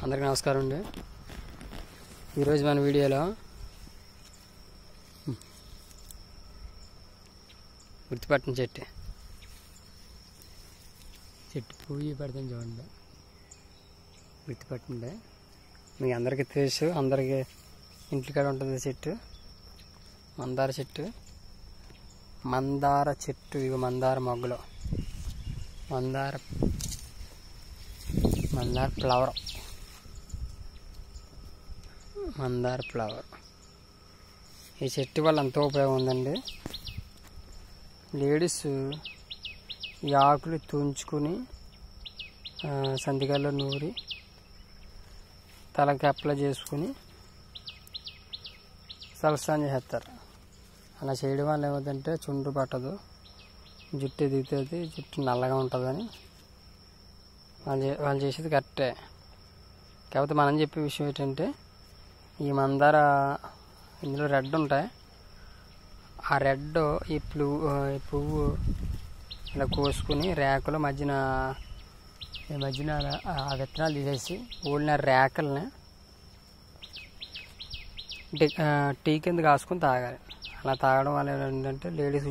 అందరికీ నమస్కారం అండి. ఈరోజు మన వీడియోలో గుర్తుపట్టిన చెట్టు పువ్వు పడుతుంది చూడండి. గుర్తుపట్టిండే మీకు అందరికీ తెలుసు, అందరికీ ఇంటికాడ ఉంటుంది చెట్టు. మందార చెట్టు. ఇక మందార మొగ్గలు, మందార ఫ్లవర్. ఈ చెట్టు వల్ల ఎంతో ఉపయోగం ఉందండి. లేడీస్ ఈ ఆకులు తుంచుకుని సందిగాల్లో నూరి తలకి అప్లై చేసుకుని తలస్నానం చేస్తారు. అలా చేయడం వల్ల ఏమవుతుందంటే చుండ్రు పట్టదు, జుట్టు ఎదుగుతుంది, జుట్టు నల్లగా ఉంటుందని వాళ్ళు చేసేది కరెక్టే. కాకపోతే మనం చెప్పే విషయం ఏంటంటే ఈ మందార ఇందులో రెడ్ ఉంటాయి. ఆ రెడ్ ఈ పువ్వు ఇలా కోసుకుని రేకుల మధ్యన ఆ విత్తనాలు తీసేసి ఊళ్ళిన రేకల్ని టీ కింద కాసుకొని తాగాలి. అలా తాగడం వల్ల ఏంటంటే లేడీస్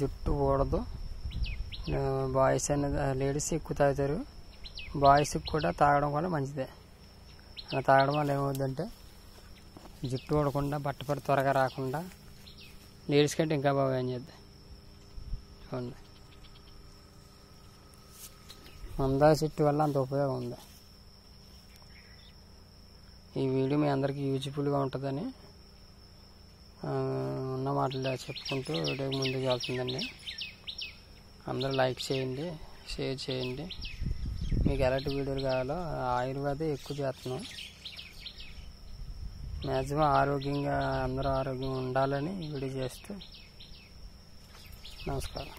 జుట్టు ఊడదు. బాయ్స్ అనేది లేడీస్ ఎక్కువ తాగుతారు, బాయ్స్కి కూడా తాగడం వల్ల మంచిదే. అలా తాగడం వల్ల ఏమవుద్దంటే జుట్టు ఊడకుండా, బట్టపడి త్వరగా రాకుండా లేడీస్ కంటే ఇంకా బాగా ఏం చేద్దాం చూడండి. మందార చెట్టు వల్ల అంత ఉపయోగం ఉంది. ఈ వీడియో మీ అందరికీ యూజ్ఫుల్గా ఉంటుందని ఉన్న మాటలు చెప్పుకుంటూ వీడియోకి ముందుకు వెళ్తుందండి. అందరూ లైక్ చేయండి, షేర్ చేయండి. మీకు ఎలాంటి వీడియోలు కావాలో ఆయుర్వేదం ఎక్కువ చేస్తున్నాం. మ్యాక్సిమం ఆరోగ్యంగా అందరూ ఆరోగ్యంగా ఉండాలని వీడియో చేస్తూ నమస్కారం.